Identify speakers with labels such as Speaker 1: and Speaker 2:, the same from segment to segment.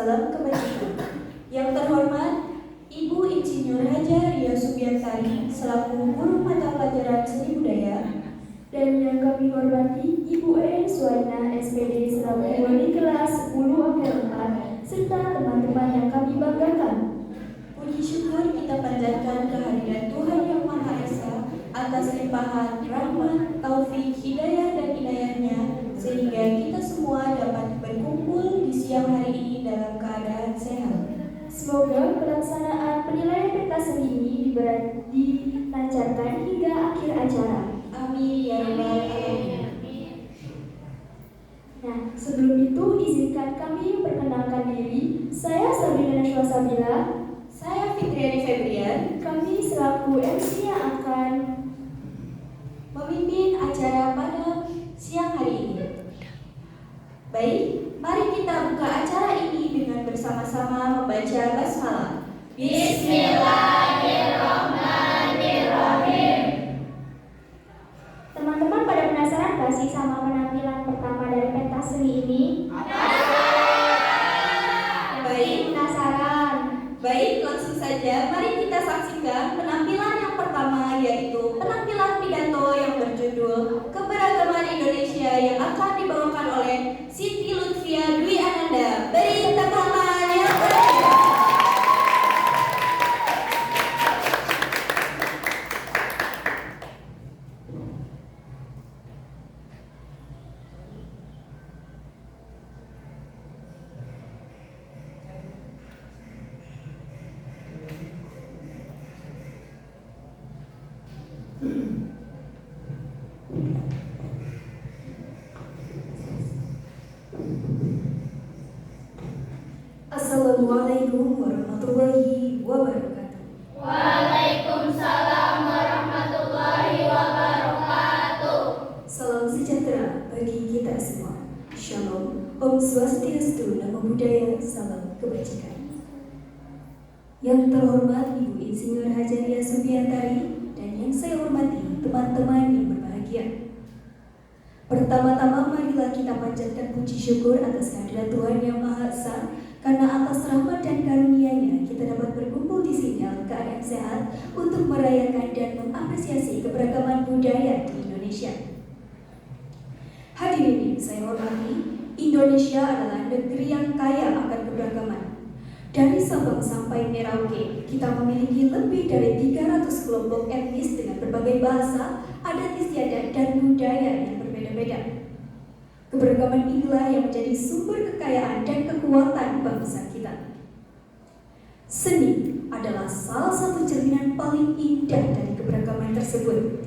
Speaker 1: salam kebajikan. Yang terhormat Ibu Insinyur Haja Ria Subiantari selaku guru mata pelajaran seni budaya,
Speaker 2: dan yang kami hormati Ibu EN Suwaina SPD selaku wali kelas 10 Akhir 4 serta teman-teman yang kami banggakan.
Speaker 1: Puji syukur kita panjatkan kehadiran Tuhan Yang Maha Esa atas limpahan rahmat, taufik, hidayah dan inayahnya sehingga kita semua dapat berkumpul di siang hari ini dalam keadaan sehat.
Speaker 2: Semoga pelaksanaan penilaian pentas seni ini dilancarkan hingga akhir acara.
Speaker 1: Amin ya rabbal alamin.
Speaker 2: Nah, sebelum itu izinkan kami memperkenalkan diri. Saya Sabrina Nashwa Sabila.
Speaker 1: Saya Fitriani Febrian.
Speaker 2: Kami selaku MC yang akan
Speaker 1: memimpin acara pada siang hari ini. Baik, mari kita buka acara ini dengan bersama-sama membaca basmalah.
Speaker 3: Bismillahirrahmanirrahim.
Speaker 2: Teman-teman pada penasaran gak sih sama penampilan pertama dari pentas seni ini?
Speaker 1: Baik,
Speaker 2: Penasaran?
Speaker 1: baik, langsung saja mari kita saksikan penampilan yang pertama, yaitu penampilan pidato yang berjudul Keberagaman Indonesia yang akan dibawakan oleh Siti Lutfia Dwi Ananda. Beri tepuk tangan yang meriah. Assalamualaikum warahmatullahi wabarakatuh.
Speaker 3: Waalaikumsalam warahmatullahi wabarakatuh.
Speaker 1: Salam sejahtera bagi kita semua. Shalom, Om Swastiastu, Namo Buddhaya, salam kebajikan. Yang terhormat Ibu Insinyur Haja Ria Subiantari dan yang saya hormati teman-teman yang berbahagia. Pertama-tama marilah kita panjatkan puji syukur atas kehadiran Tuhan Yang Maha Esa, karena atas rahmat dan karunia-Nya kita dapat berkumpul di sini dalam keadaan sehat untuk merayakan dan mengapresiasi keberagaman budaya di Indonesia. Hadirin yang saya hormati, Indonesia adalah negeri yang kaya akan keberagaman. Dari Sabang sampai Merauke, kita memiliki lebih dari 300 kelompok etnis dengan berbagai bahasa, adat istiadat, dan budaya yang berbeda-beda. Keberagaman inilah yang menjadi sumber kekayaan dan kekuatan bangsa kita. Seni adalah salah satu cerminan paling indah dari keberagaman tersebut.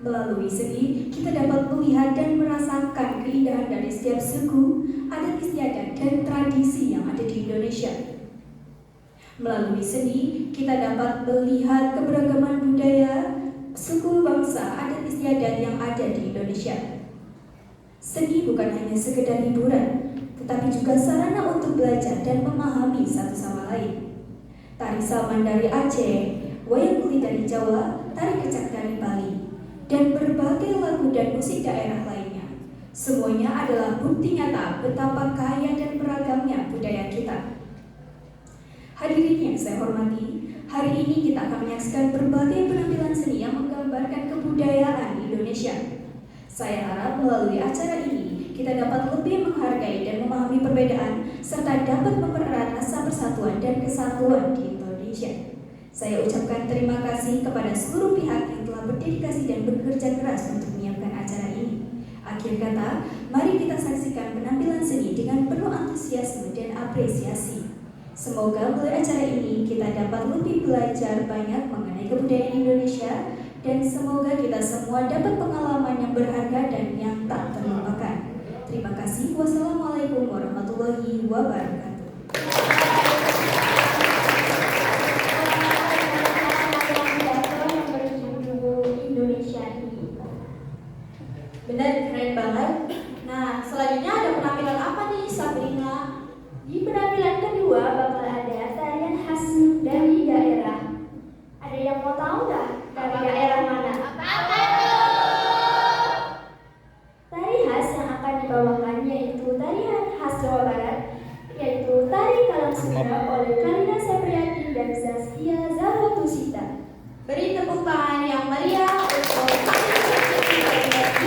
Speaker 1: Melalui seni, kita dapat melihat dan merasakan keindahan dari setiap suku, adat istiadat, dan tradisi yang ada di Indonesia. Melalui seni, kita dapat melihat keberagaman budaya, suku, bangsa, adat istiadat yang ada di Indonesia. Seni bukan hanya sekedar hiburan, tetapi juga sarana untuk belajar dan memahami satu sama lain. Tari Saman dari Aceh, wayang kulit dari Jawa, tari kecak dari Bali, dan berbagai lagu dan musik daerah lainnya. Semuanya adalah bukti nyata betapa kaya dan beragamnya budaya kita. Hadirin yang saya hormati, hari ini kita akan menyaksikan berbagai penampilan seni yang menggambarkan kebudayaan Indonesia. Saya harap melalui acara ini kita dapat lebih menghargai dan memahami perbedaan serta dapat mempererat rasa persatuan dan kesatuan di Indonesia. Saya ucapkan terima kasih kepada seluruh pihak yang telah berdedikasi dan bekerja keras untuk menyiapkan acara ini. Akhir kata, mari kita saksikan penampilan seni dengan penuh antusiasme dan apresiasi. Semoga melalui acara ini kita dapat lebih belajar banyak mengenai kebudayaan Indonesia, dan semoga kita semua dapat pengalaman yang berharga dan yang tak terlupakan. Terima kasih. Wassalamualaikum warahmatullahi wabarakatuh. Benar, keren banget. Nah, selanjutnya ada penampilan apa nih, Sabrina?
Speaker 2: Di penampilan kedua bakal ada tarian khas dari daerah. Ada yang mau tahu nggak dari daerah mana?
Speaker 3: Apa tuh?
Speaker 2: Tari khas yang akan dibawakan yaitu tarian khas Jawa Barat, yaitu
Speaker 3: Beri tepuk tangan yang meriah untuk Universiti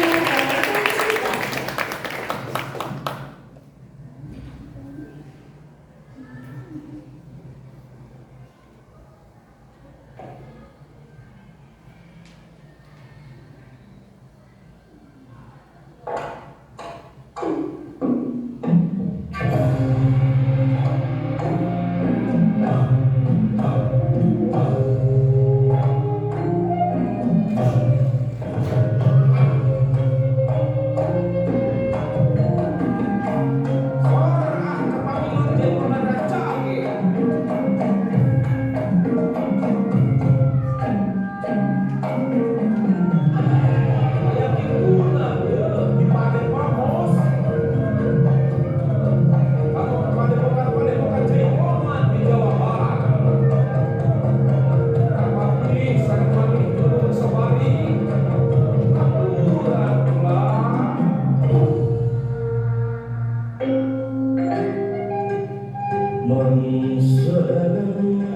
Speaker 3: Indonesia dan Universitas.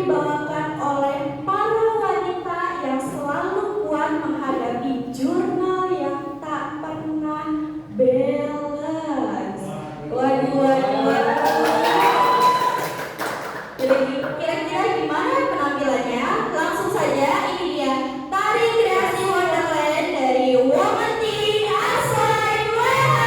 Speaker 3: dibawakan oleh para wanita yang selalu kuat menghadapi jurnal yang tak pernah balance. Waduh. Jadi kira-kira gimana penampilannya? Langsung saja, ini dia tari kreasi Wonderland dari Woman Team Asai Women.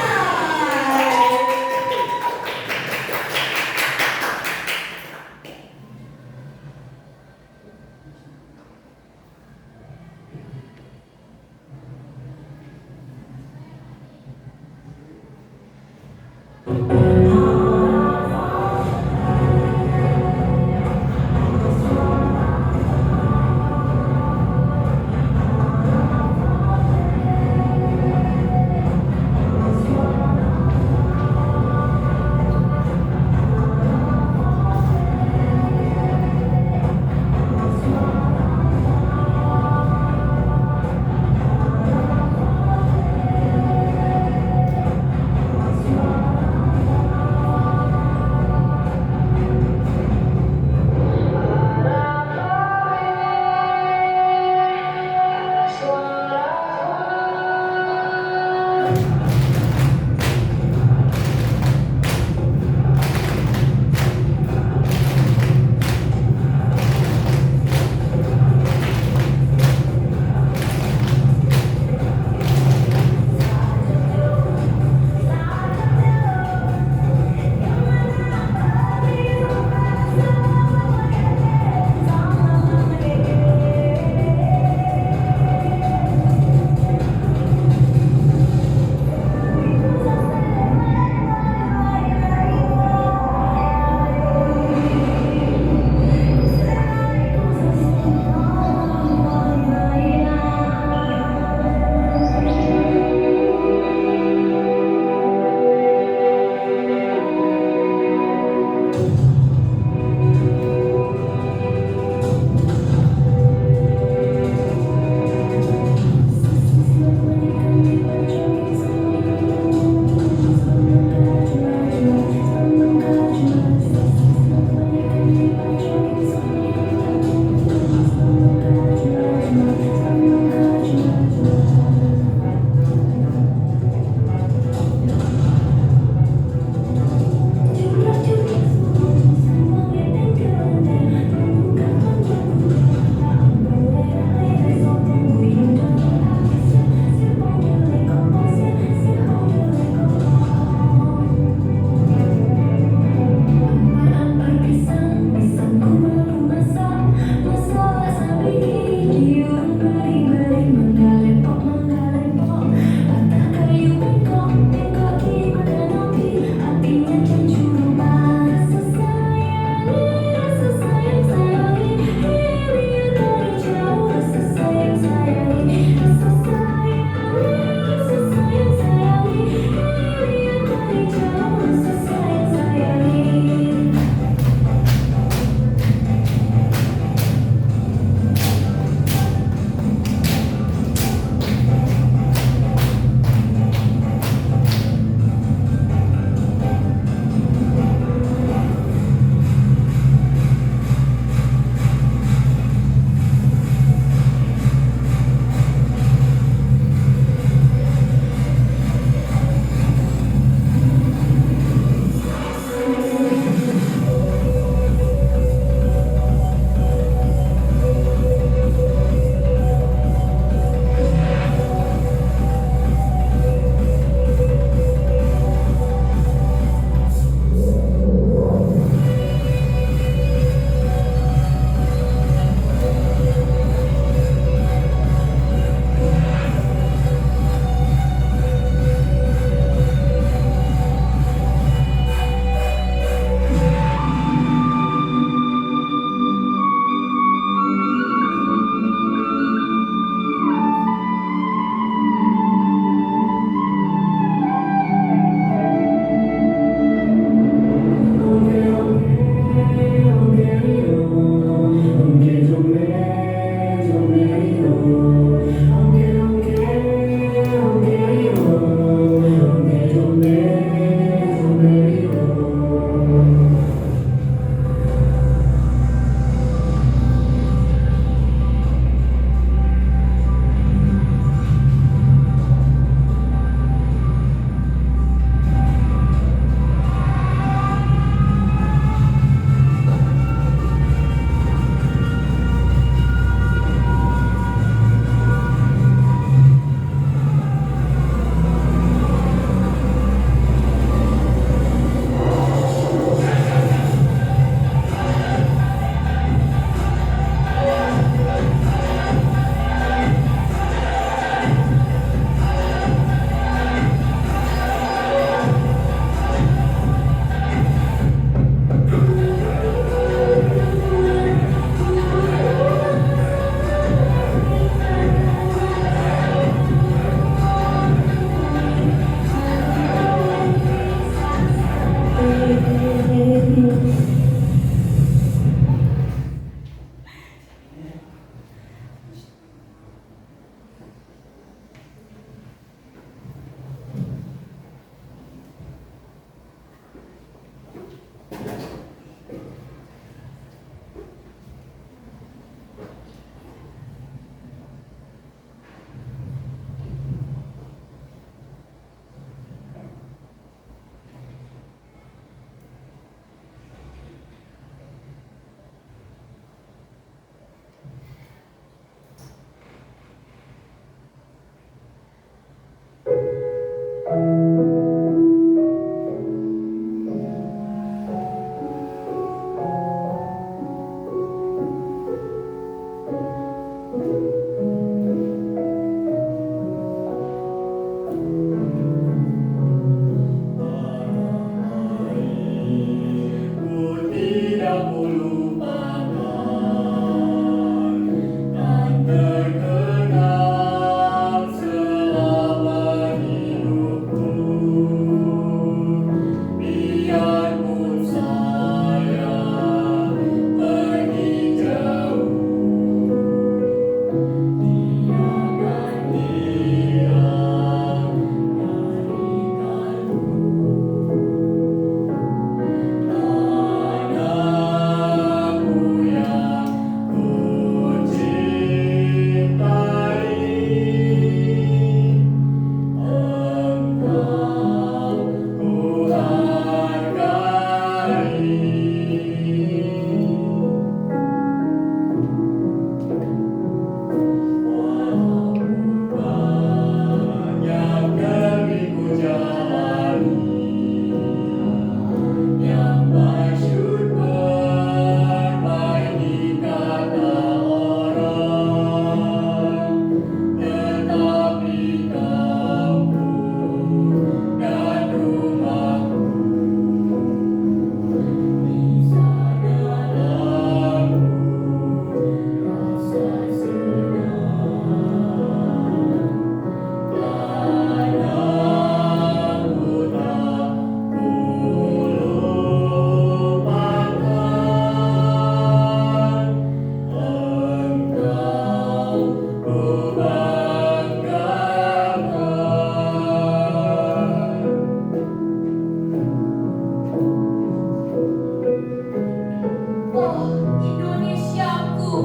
Speaker 2: Indonesiaku,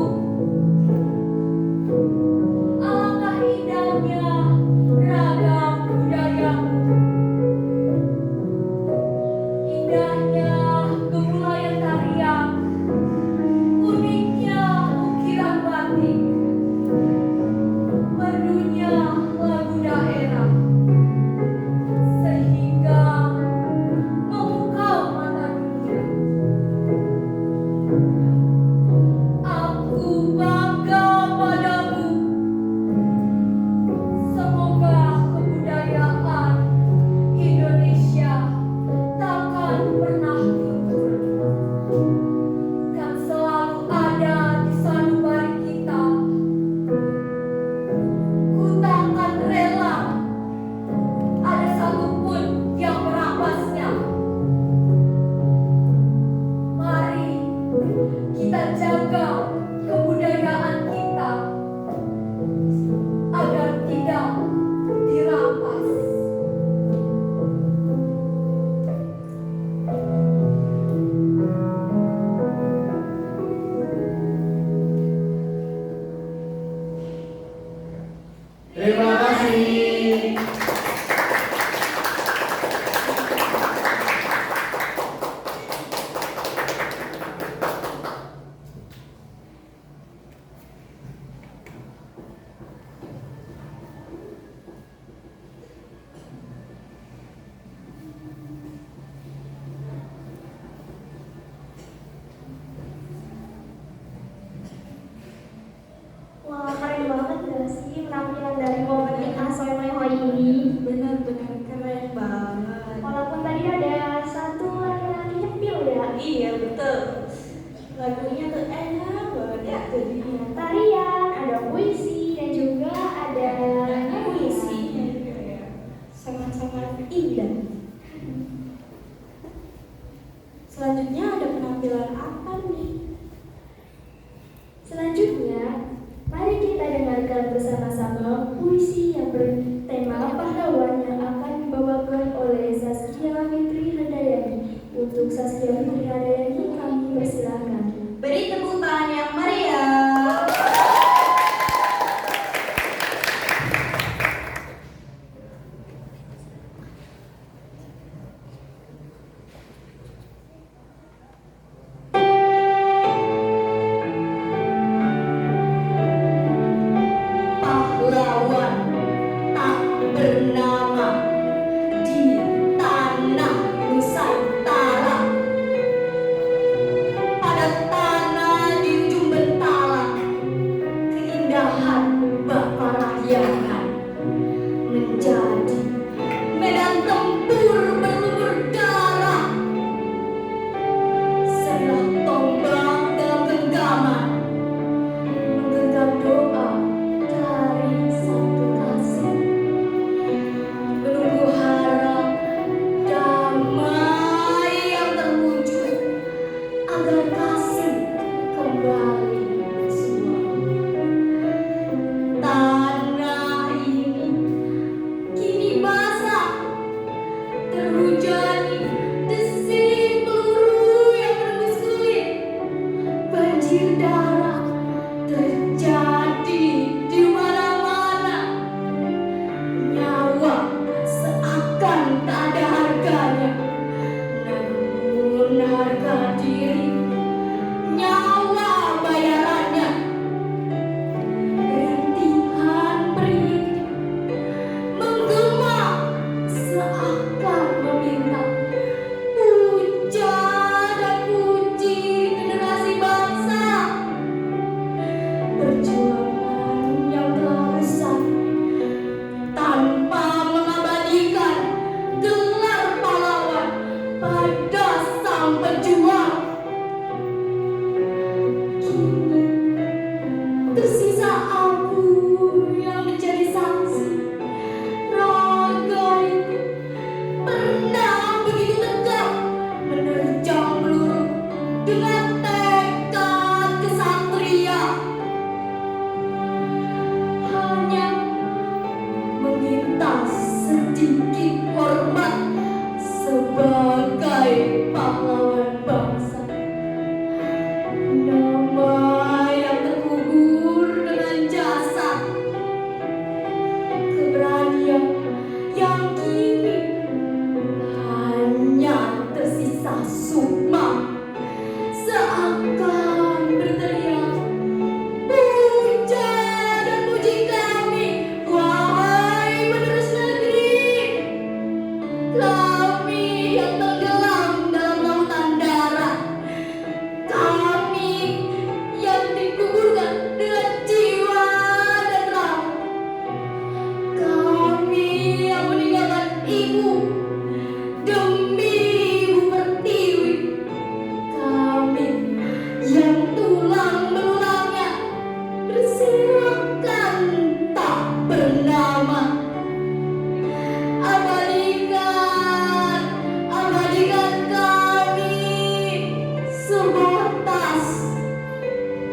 Speaker 2: alangkah indahnya ragam budayamu, indahnya kebudayaan tarian, uniknya ukiran batik, merdunya lagu daerah, sehingga memukau mata dunia. Aku bangga padamu. Semoga kebudayaan Indonesia takkan pernah luntur, kan selalu ada di sanubari kita. Ku takkan rela ada satupun yang merampas,nya. Mari kita jaga kebudayaan kita agar tidak dirampas.
Speaker 4: Terima kasih.
Speaker 2: Wah, keren banget gak sih penampilan dari momen Asoy Meho ini?
Speaker 3: Benar-benar keren banget.
Speaker 2: Walaupun tadi ada satu laki-laki nyepil ya.
Speaker 3: Iya betul. Lagunya tuh enak banget ya jadinya.
Speaker 2: Tarian, ada puisi, dan juga ada
Speaker 3: Puisinya juga ya. Sangat-sangat indah. Selanjutnya ada penampilan apa nih?
Speaker 2: Selanjutnya, mari kita dengarkan bersama-sama puisi yang bertema pahlawan yang akan dibawakan oleh Zaskia Fitri Handayani. Untuk Zaskia Fitri Handayani, kami persilahkan.
Speaker 3: Beri tepuk tangan yang meriah. Pahlawan tak bernama di tanah Nusantara,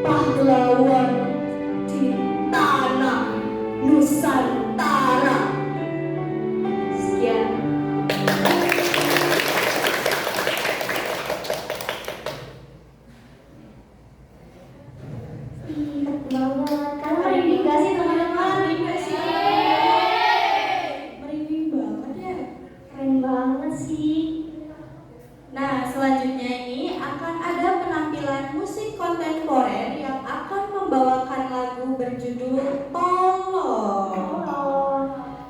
Speaker 2: pahlawan di tanah Nusantara. Sekian. Banget. Kan merinding gak sih teman-teman?
Speaker 3: Merinding banget ya.
Speaker 2: Keren banget sih.
Speaker 3: Nah, selanjutnya ini akan ada penampilan musik kontemporer yang akan membawakan lagu berjudul Tolong.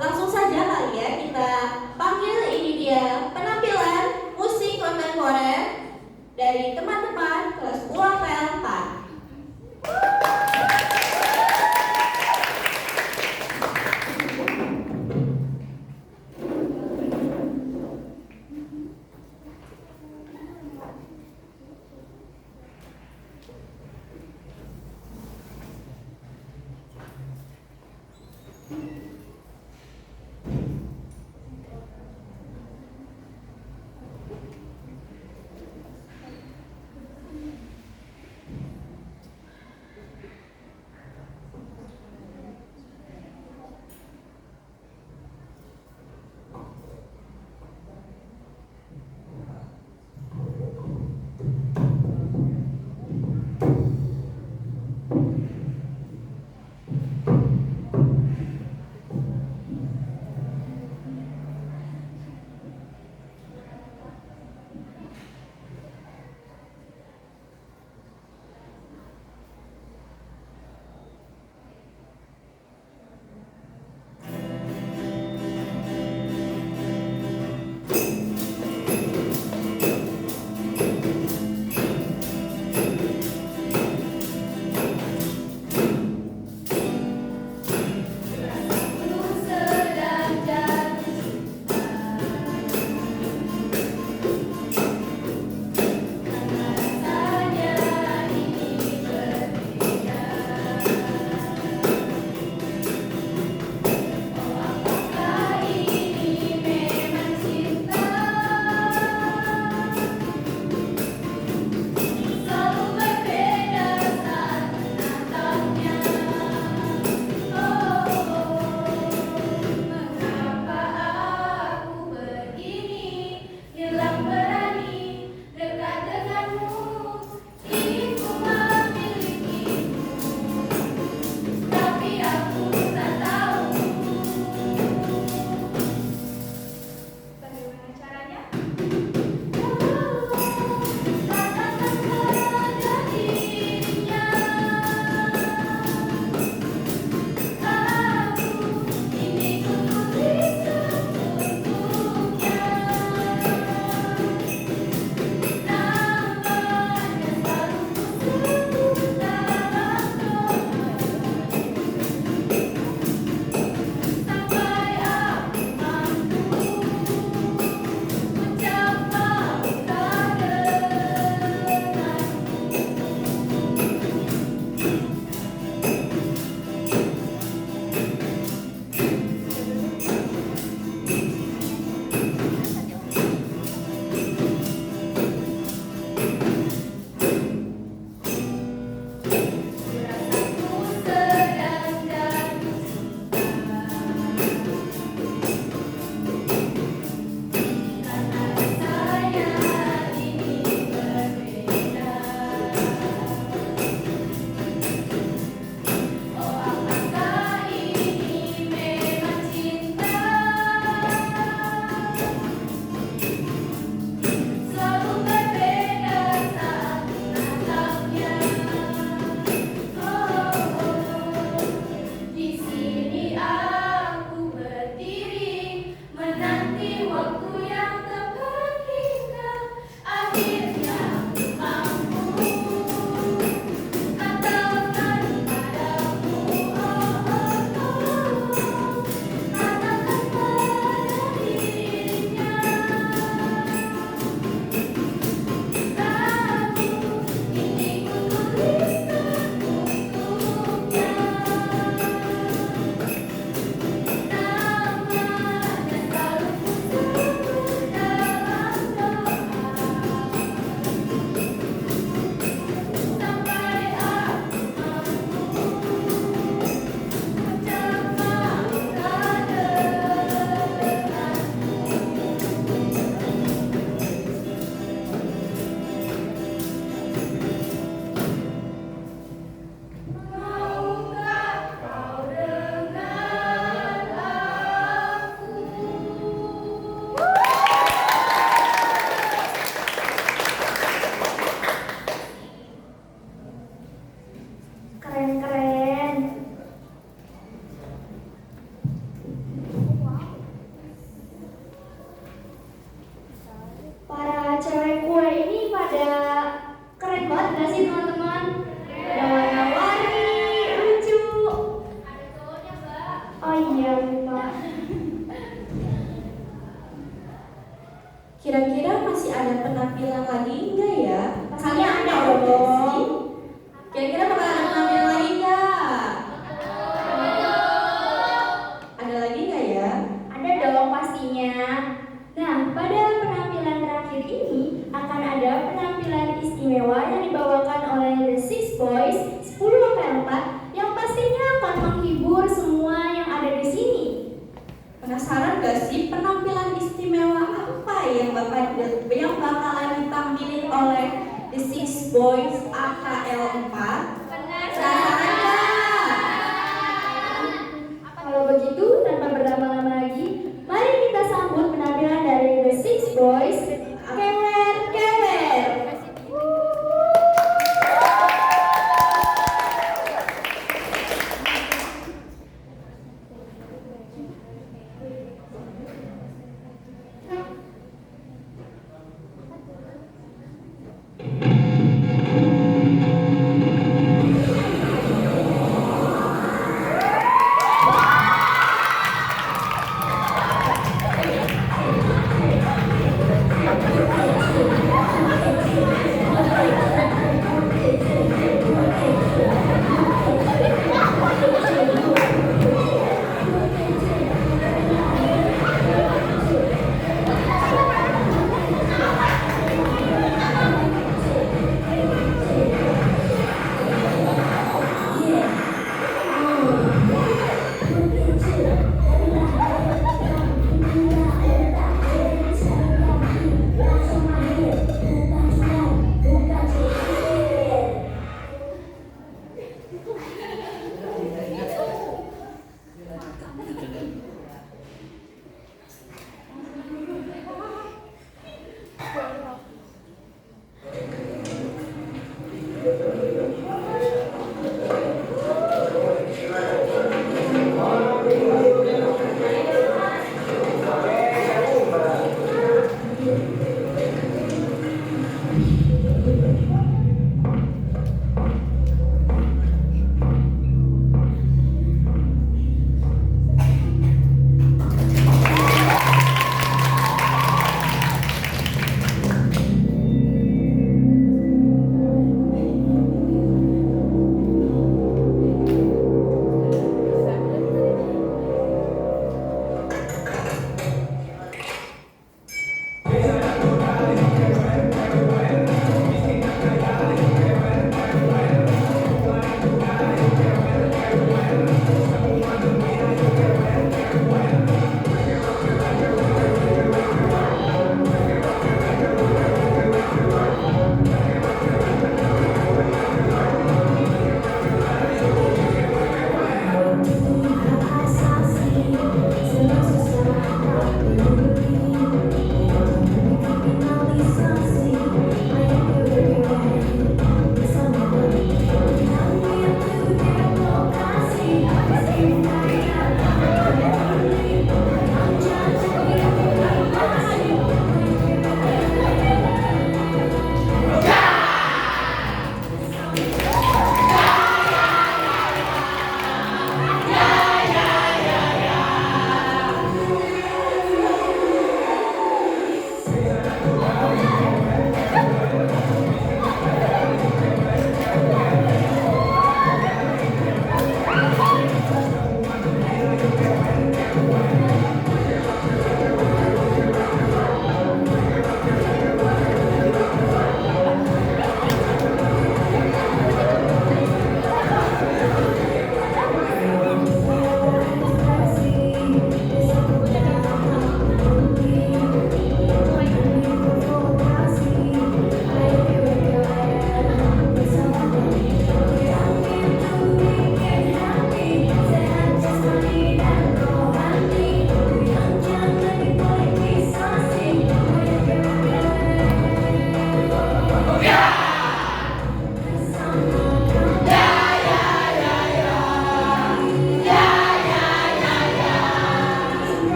Speaker 3: Langsung saja kali ya kita panggil, ini dia penampilan musik kontemporer dari teman-teman kelas 10 PL 4.
Speaker 2: Keren-keren. Para cewek kue ini pada keren banget gak sih teman-teman? Ada warna-warni, lucu. Oh iya lupa.
Speaker 3: Kira-kira masih ada penampilan lagi enggak ya?
Speaker 2: Pastinya
Speaker 3: Kalian
Speaker 2: ada
Speaker 3: tahu nggak
Speaker 2: dong.
Speaker 3: sih? Kira-kira bakal ada penampilan lagi enggak? Ada lagi enggak ya?
Speaker 2: Ada dong pastinya. Nah, pada penampilan terakhir ini akan ada penampilan istimewa yang dibawakan oleh The Six Boys 10/4 yang pastinya akan menghibur semua yang ada di sini.
Speaker 3: Penasaran gak sih penampilan istimewa apa yang bakalan ditampilin oleh The Six Boys AKL 4? Penasaran gak?
Speaker 2: Kalau begitu, tanpa berlama-lama lagi, mari kita sambut penampilan dari The Six Boys, Kewer Kewer.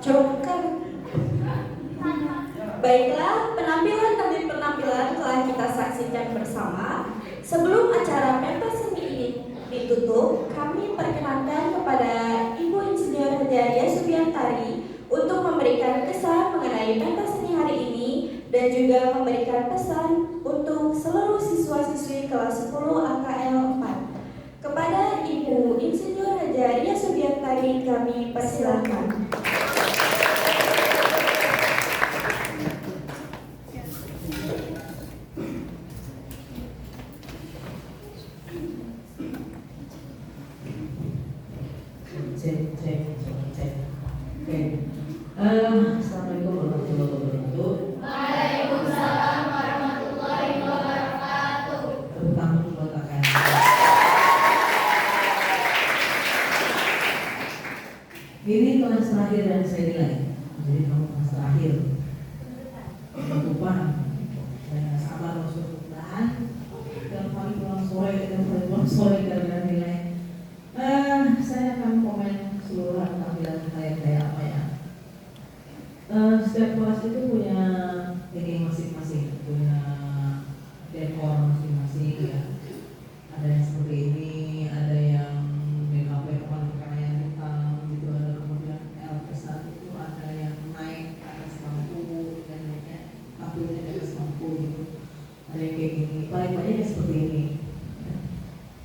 Speaker 3: Joker. Baiklah, penampilan demi penampilan telah kita saksikan bersama. Sebelum acara pentas seni ini ditutup, kami perkenankan kepada Ibu Insinyur Hajaria Subiantari untuk memberikan kesan mengenai pentas seni hari ini dan juga memberikan pesan untuk seluruh siswa-siswi kelas 10 AKL 4. Kepada Ibu Insinyur Hajaria Subiantari kami persilakan.
Speaker 4: Assalamualaikum warahmatullahi wabarakatuh.
Speaker 5: Waalaikumsalam warahmatullahi wabarakatuh.
Speaker 4: Tepuk tangan buat kakak. Ini kelas terakhir dan saya nilai. Jadi kamu kelas terakhir. Lupa. Saya nggak sabar masuk perkuliahan. Tiap hari pulang sore karena nilai. Saya akan komen seluruh tampilan saya apa ya. Setiap kelas itu punya ini masing-masing, punya dekor masing-masing ya. Ada yang seperti ini, ada yang BKP yang hitam gitu, ada kemudian L besar itu ada yang naik ke atas lampu dan naiknya apinya di atas lampu gitu. Ada yang kayak gini, paling banyak seperti ini.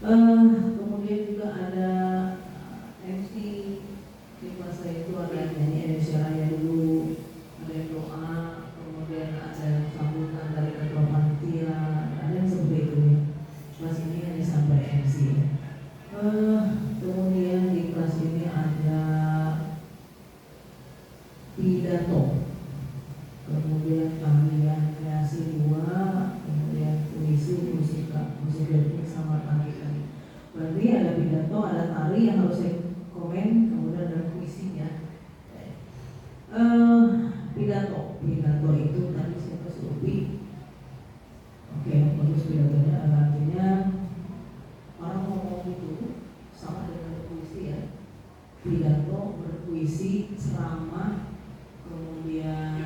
Speaker 4: Kemudian juga ada MC di kelas saya itu ada yang nyanyi Indonesia Raya dulu, ada yang doa, kemudian ada yang sambutan dari ketua panitia, ada yang seperti itu ya. Kelas ini hanya sampai MC. Kemudian di kelas ini ada pidato, kemudian tarian kreasi 2, kemudian puisi, musik lirik sama tari. Berarti ada pidato, ada tari yang harus saya komen, kemudian ada puisinya. Pidato itu tadi saya kasih Upi. Oke, bagus pidatonya. Artinya orang ngomong itu sama dengan puisi ya. Pidato, berpuisi, ceramah, kemudian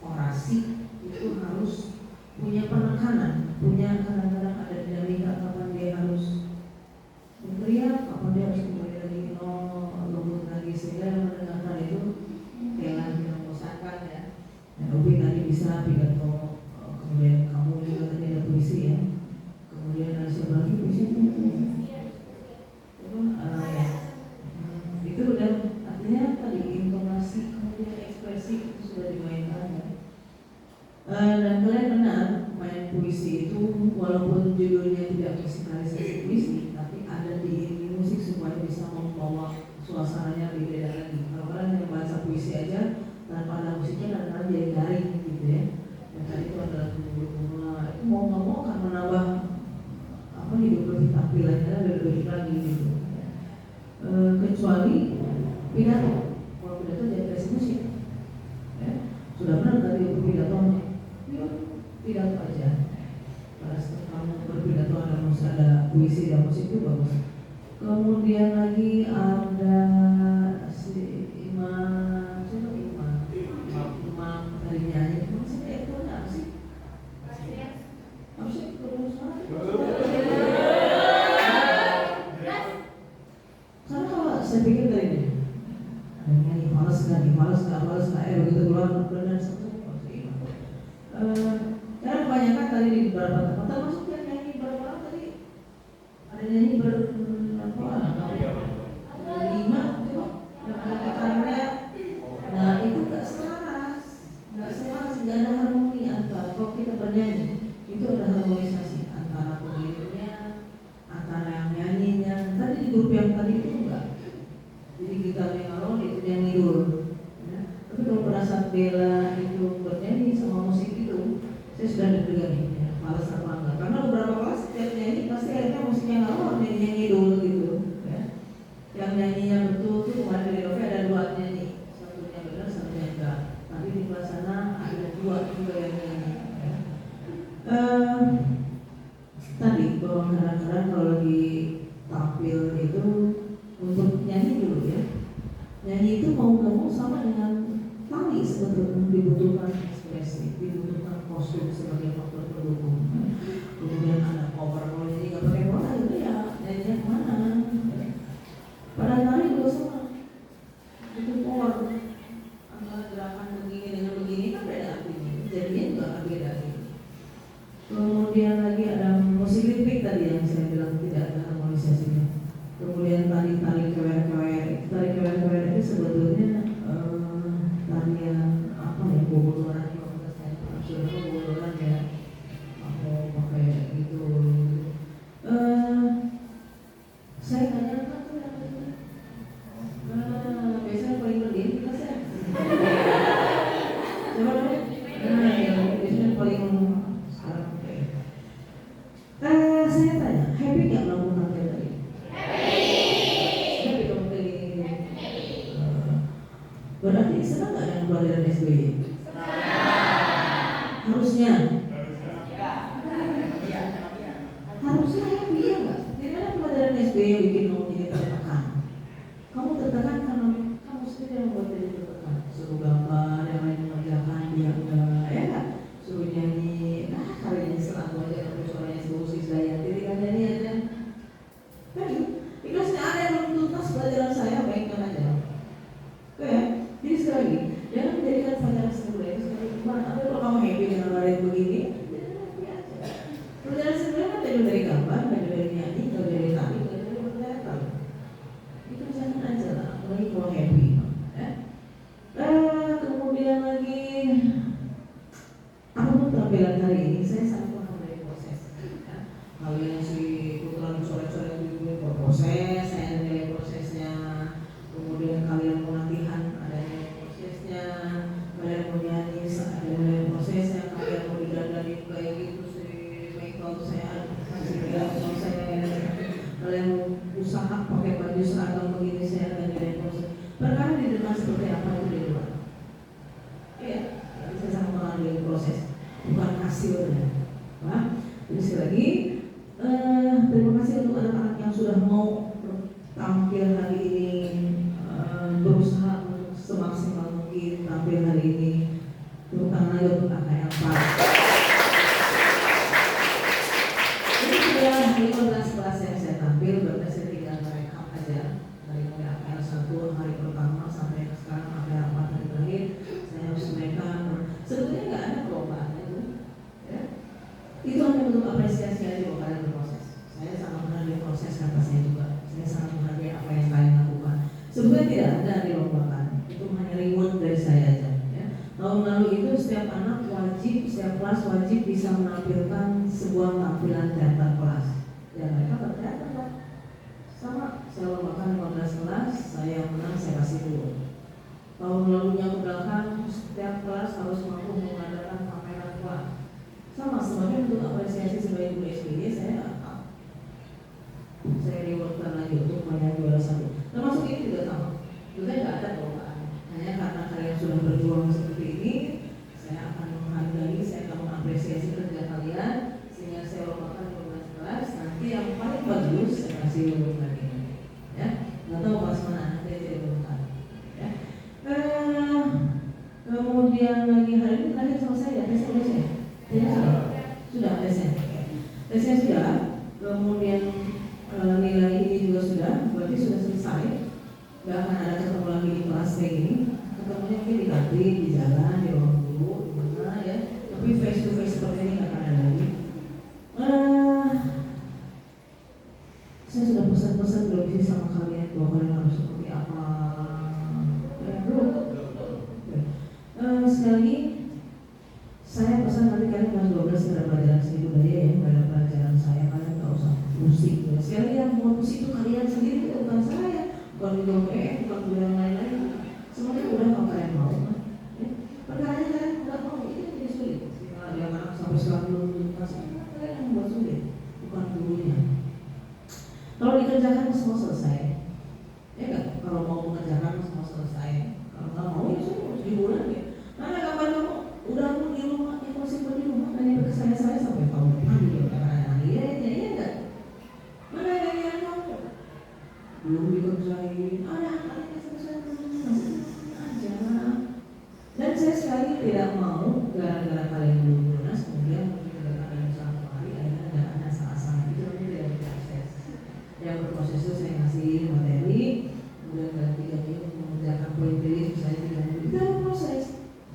Speaker 4: orasi itu harus punya penekanan, punya kadang-kadang ada dinamika kapan dia harus berteriak, kapan dia harus kembali lagi lembut lagi, sehingga yang mendengarkan itu kayak membosankan ya. Dan Upi tadi bisa pidato, kemudian kamu juga tadi ada puisi ya, kemudian ada siapa lagi puisi itu ya. Itu udah artinya tadi intonasi kemudian ekspresi itu sudah dimainkan ya. Dan kalian benar, main puisi itu walaupun judulnya tidak musikalisasi puisi, tapi ada di musik supaya bisa membawa suasananya lebih beda lagi. Kalau kalian yang baca puisi aja tanpa ada musiknya kadang-kadang jadi garing gitu ya. Dan tadi itu adalah bunga-bunga, itu mau nggak mau akan menambah hidup lebih tampilannya lebih lagi gitu. Kecuali pidato, kalau pidato jadi kreasi musik. Ya. Sudah benar tadi pidatonya. Pidato aja. Pada saat kamu berpidato ada puisi dan musik itu bagus. Kemudian lagi ada si Imam tadi nyanyi. Maksudnya itu apa sih? Apa sih? Karena kalau saya pikir tadi ini nyanyi males nggak begitu keluar benar satu. Karena kebanyakan tadi di beberapa tempat, termasuk yang nyanyi berapa orang tadi, ada nyanyi berapa orang? 5 coba, yang ada tekannya. Nah itu nggak selaras, nggak ada harmoni antara kalau kita bernyanyi itu ada harmonisasi antara pengirimnya, antara yang nyanyinya. Tadi di grup yang tadi itu enggak, jadi kita ngalor itu yang ngidul. Ya. Tapi kalau pada saat Bella itu bernyanyi sama musik itu, saya sudah deg-degan nih, ya, malas apa enggak? Karena beberapa kelas setiap nyanyi pasti akhirnya musiknya ngalor, nyanyi mau nggak mau sama dengan tali sebetulnya, dibutuhkan ekspresi, dibutuhkan kostum sebagai faktor pendukung. Kemudian ada cover, kalau jadi nggak pakai pola itu ya nyanyinya kemana? Pada tali juga sama, butuh power. Antara gerakan begini dengan begini kan beda artinya, jadinya juga akan beda. Kemudian lagi ada musik lipik tadi yang saya bilang tidak ada harmonisasinya. Kemudian tali kewer itu sebetulnya tarian apa ya, boboloran, kalau saya boboloran ya, mau pakai gitu. Saya tanyakan tuh yang itu, biasanya paling berdiri kita saya. Coba dong. Yang biasanya paling sekarang kayak. Saya tanya, happy nggak melakukan kayak tadi? Happy dong kayak gini. Berarti senang nggak dengan pelajaran SBY? Harusnya. Harusnya happy ya nggak? Tidak ada pelajaran SBY yang bikin kamu jadi tertekan. Kamu tertekan karena kamu sendiri yang membuat diri tertekan. Suruh gambar, yang lain mengerjakan, dia enggak, ya kan? Suruh nyanyi, kali ini selalu aja kalau suaranya sebagus daya, diri kan nyanyi aja. Kan? Ikhlasnya ada yang belum tuntas pelajaran saya, baikkan aja. Oke, jadi sekali lagi, jangan menjadikan pelajaran sekolah itu sebagai beban. Tapi kalau kamu happy dengan pelajaran begini, jangan happy aja. Pelajaran sekolah kan belajar dari gambar, belajar dari nyanyi, belajar dari tari, belajar dari pelajaran. Itu jangan aja lah, apalagi kalau happy. Ya. Kemudian lagi, apapun tampilan hari ini, saya sangat paham dari proses. Ya. Kalian si pukulan sore-sore itu berproses, saya nilai prosesnya. Kemudian kalian mau latihan, ada nilai prosesnya. Kalian mau nyanyi, ada nilai prosesnya. Kalian mau didandani kayak gitu sih, makeup saya kasih kalau saya. Kalian mau usaha pakai baju seragam begini, saya ada nilai proses. Perkara di depan seperti apa itu di luar. Iya, saya sangat mengalami proses, bukan hasilnya. Nah, jadi sekali lagi, terima kasih untuk anak-anak yang sudah mau tampil hari ini, berusaha untuk semaksimal mungkin tampil hari ini, terutama untuk anak yang Pak. Ini sudah 15 kelas yang saya tampil, berarti saya tinggal merekap aja dari mulai APR 1 hari pertama sampai sekarang APR 4 hari terakhir. Saya harus merekap. Sebetulnya nggak ada perlombaan itu, ya. Itu hanya untuk apresiasi aja bahwa kalian berproses. Saya sangat menghargai proses kata saya juga. Saya sangat menghargai apa yang kalian lakukan. Sebetulnya tidak ada dilombakan. Itu hanya reward dari saya aja. Ya. Tahun lalu itu setiap anak wajib, setiap kelas wajib bisa menampilkan sebuah tampilan teater kelas. Ya mereka berteater lah. Sama, saya lombakan 15 kelas, saya yang menang saya kasih dulu. Tahun lalunya ke belakang, setiap kelas harus mampu mengadakan pameran kelas. Sama, sebenarnya untuk apresiasi sebagai guru SBY saya rewardkan lagi untuk banyak juara satu. Termasuk ini juga sama. Juga nggak ada perlombaan. Hanya karena kalian sudah berjuang seperti ini, saya akan menghargai, saya akan mengapresiasi kerja kalian, sehingga saya lombakan 15 kelas. Nanti yang paling bagus saya kasih reward lagi. Ya, nggak tahu kelas mana nanti saya rewardkan. Ya. Kemudian lagi hari ini terakhir selesai ya, tesnya sudah tesnya. Tesnya sudah. Kemudian nilai ini juga sudah, berarti sudah selesai. Gak akan ada ketemu lagi di kelas kayak gini. Ketemunya mungkin di kantin, di jalan, di ruang guru, di mana ya. Tapi face to face seperti ini gak akan ada lagi. Saya sudah pesan-pesan bervisi sama kalian bahwa kalian harus seperti apa. Ya, bro. Sekali lagi, saya pesan nanti kalian kelas 12 ada pelajaran seni budaya ya, ada pelajaran saya, kalian nggak usah musik ya. Sekali lagi yang mau musik itu kalian sendiri, itu bukan saya, bukan di bukan guru yang lain-lain. Semuanya udah kalau kalian mau. Ya. Perkaranya kalian nggak mau, itu jadi sulit. Kalau ada anak sampai sekarang belum tuntas, kalian yang membuat sulit, bukan gurunya. Kalau dikerjakan semua selesai, ya kan? Kalau mau mengerjakan semua selesai. Kalau nggak mau ya sudah diulang ya. Mana kapan kamu udah mau di rumah, masih di rumah, nanya ke saya sampai tahun depan juga karena iya enggak. Mana yang kamu belum dikerjain? Ada anak-anak yang selesai tidak mau gara-gara kalian belum lunas, kemudian gara-gara kalian satu hari akhirnya ada asal-asalan itu namanya tidak berproses. Yang berproses itu saya ngasih materi, kemudian dalam 3 minggu mengerjakan poin tulis misalnya 3 minggu itu ada proses.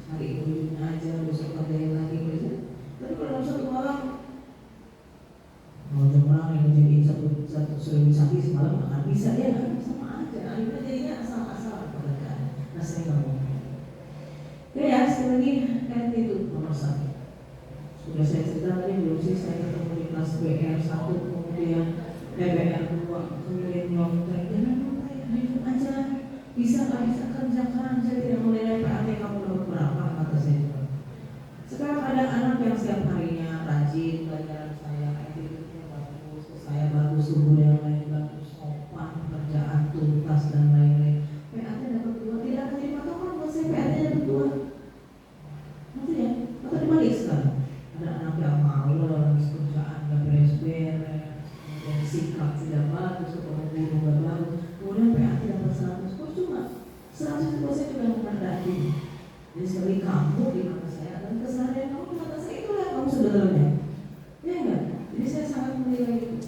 Speaker 4: Hari ini aja, besok kerjain lagi besok. Tapi kalau dalam satu malam mau jemaah yang jadi satu sehari semalam akan bisa ya kan sama aja. Akhirnya jadinya asal-asalan pekerjaan. Nah saya nggak mau. Ya sekali lagi kan itu nomor 1. Sudah saya cerita tadi belum sih saya ketemu di kelas BR 1 kemudian BR 2 kemudian nyontek jangan lupa ya hidup aja bisa nggak bisa kerjakan saya tidak menilai PAT kamu dapat berapa kata saya. Sekarang ada anak yang setiap harinya rajin belajar saya attitude-nya bagus, saya bagus, tubuh yang lain bagus, sopan, pekerjaan tuntas dan lain-lain. PAT dapat 2, tidak akan dipatokan buat saya PAT dapat 2. Nanti ya, atau dibalik sekarang. Ada anak yang malas, pekerjaan gak beres-beres, kemudian sikap tidak bagus, ketemu guru gak bagus, kemudian PAT dapat 100. Kok cuma 100 itu saya juga menghadapi. Jadi sekali kamu di mata saya dan keseharian kamu di mata saya itulah kamu sebenarnya. Ya enggak? Jadi saya sangat menilai itu.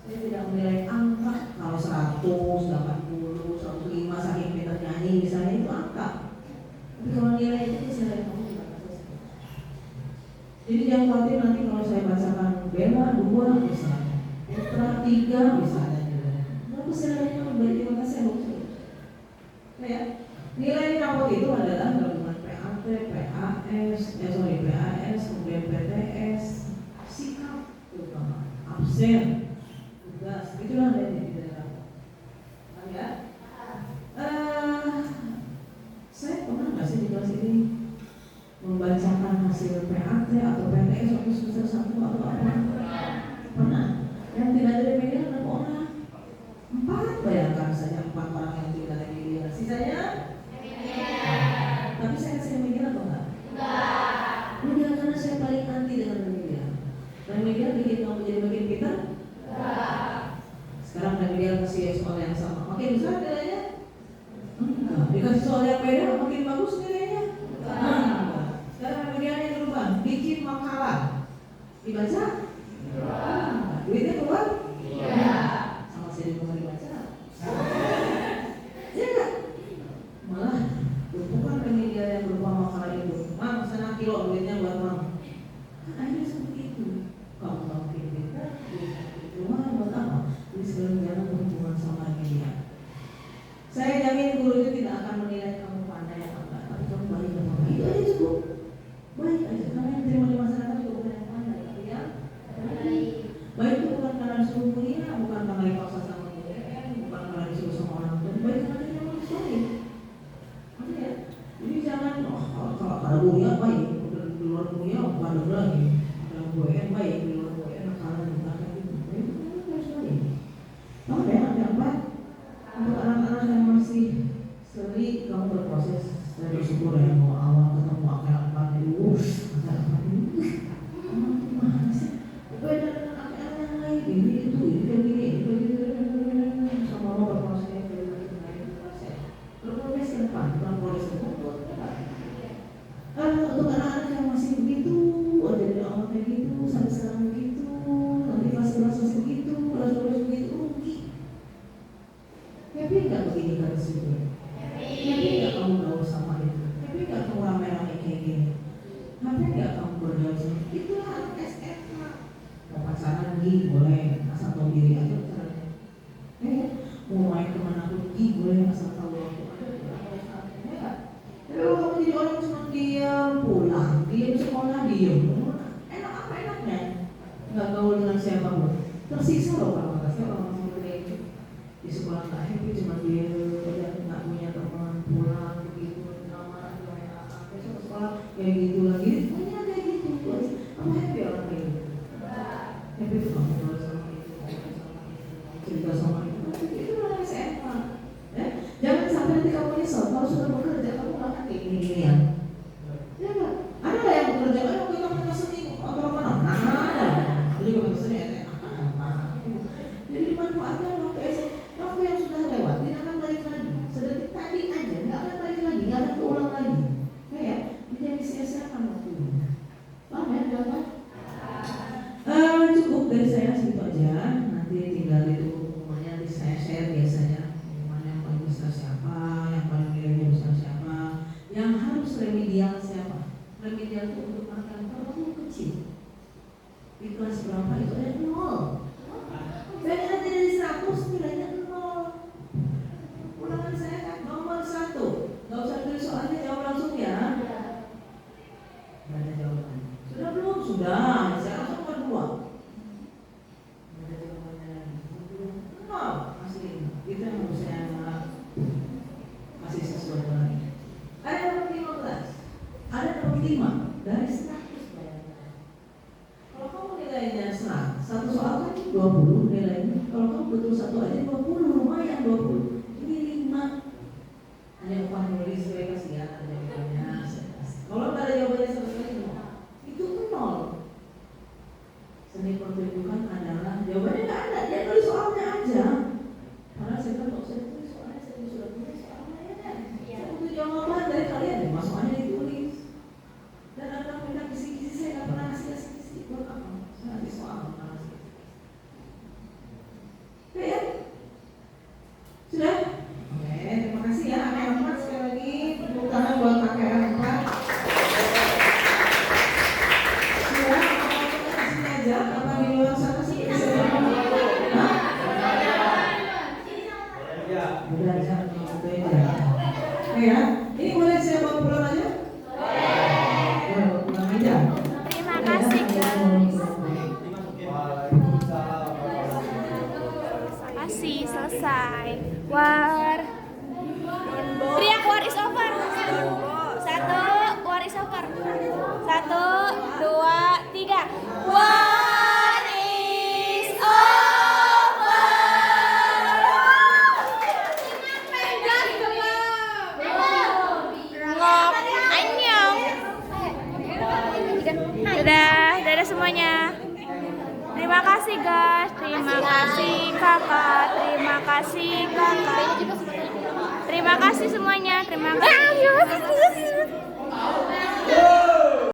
Speaker 4: Saya tidak menilai angka kalau 100, 80, 105 saking pintar nyanyi misalnya itu angka. Tapi kalau nilai itu keseharian kamu di mata saya. Jadi jangan khawatir nanti kalau saya bacakan Bella 2 misalnya, Petra 3 misalnya. Nah keseharian kamu baik di mata saya loh. Ya. Nilai rapot itu adalah gabungan PAT, PAS, kemudian PTS, sikap, terutama absen, tugas, itulah nilai di dalam. Ya? Saya pernah nggak sih di kelas ini membacakan hasil PAT atau PTS waktu semester 1 atau apa? Pernah. Yang tidak ada di media berapa orang? 4, bayangkan saja 4 orang yang tidak ada di media. Sisanya? Tapi saya kasih media atau enggak? Enggak, karena saya paling anti dengan media. Dan media bikin kamu jadi makin pintar? Enggak. Sekarang media kasih soal yang sama, makin besar nilainya? Enggak. Dikasih soal yang beda, makin bagus nilainya? Enggak. Sekarang media yang berubah, bikin makalah, dibaca? Enggak. Duitnya keluar? Iya. Sama saya juga mau dibaca? Iya enggak? Malah bukan media yang berupa makalah itu. Mang, sana kilo duitnya buat mang. Kan akhirnya seperti itu. Kamu makin pintar, itu mah buat apa? Jadi sekarang jangan berhubungan sama media. Saya jamin guru itu tidak akan menilai kamu pandai atau enggak, tapi kamu baik atau enggak. Itu aja cukup. Baik aja. Karena yang terima di masyarakat juga bukan yang pandai, tapi yang baik. Baik itu bukan karena disuruh kuliah, bukan karena dipaksa sama UN, bukan karena disuruh sama orang tua. Baik karena dia harus baik. Ya. Jadi jangan kalau ada kuliah baik, di luar kuliah pada lagi, ada UN baik, di luar UN kalau bukan gitu, baik harus baik. Tahu ya, ada apa? Untuk anak-anak yang masih seri, kamu berproses. Saya bersyukur ya mau awal ketemu akal-akal dari akal-akal ini, mana sih? Beda dengan akal yang lain, ini sama mau berproses berproses ke depan, bukan proses ke depan. Untuk anak-anak yang masih begitu, dari awal kayak gitu, sampai sekarang begitu, nanti kelas begitu, kelas 12 begitu, rugi. Happy nggak begini kan sih? Happy nggak kamu gaul sama itu? Happy nggak kamu rame-rame kayak gini? Happy nggak kamu bergaul sama? Itulah anak SMA. Mau pacaran gini boleh, asal tahu diri aja caranya. Mau main kemana pun boleh, asal tahu waktu ada. Kalau kamu jadi orang cuma diam pulang, diam sekolah, diam, enak apa enaknya? Nggak gaul dengan siapapun, tersiksa loh kalau kata saya orang seperti itu. Di sekolah nggak happy, cuma dia nggak punya teman, pulang begitu, kamar, besok sekolah kayak gitu lagi, banyak kayak gitu. Kamu happy orang kayak gitu? Happy tuh kamu ngobrol sama itu, cerita sama itu orang SMA. Jangan sampai nanti kamu nyesel kalau sudah bekerja kamu nggak akan kayak gini-ginian. Ya nggak? Ada nggak yang bekerja? Waktu kamu nggak seni atau apa? Ada. Jadi kalau seni ya. Jadi dimanfaatkan waktu yang sudah lewat, tidak akan balik lagi. Sedetik tadi aja, nggak akan balik lagi, nggak akan keulang lagi. Kayak jadi sia-sia seperlima dari 100 bayangkan. Kalau kamu nilainya 100, satu soal kan 20 nilainya. Kalau kamu betul satu aja 20, lumayan 20. Ini 5. Hanya upah nulis, saya kasih ya, ada jawabannya, saya kasih. Kalau nggak ada jawabannya sama sekali, itu 0. Seni pertunjukan adalah jawabannya nggak ada, dia tulis soalnya aja. Karena saya kan kalau saya tulis soalnya, saya sudah tulis soalnya ya kan. Saya butuh jawaban dari kalian, ya soalnya ditulis. Dan anak minta kisi-kisi, saya nggak pernah kasih kisi buat apa? Saya nanti soal nggak kasih. Oke ya? Sudah? Oke, terima kasih ya anak-anak. Sekali lagi tepuk tangan buat KKR 4. Sudah? Apa sini aja? Apa di luar sana sih? Belajar beda. Oke ya? Ini boleh saya bawa pulang aja? Boleh pulang aja.
Speaker 2: Terima kasih guys. Masih selesai. Teriak war is over. 1, war is over. 1, 2, 3. War is over. Ngop, annyeong. Dadah semuanya. Terima kasih guys, terima kasih kakak, terima kasih kakak, terima kasih semuanya, terima kasih.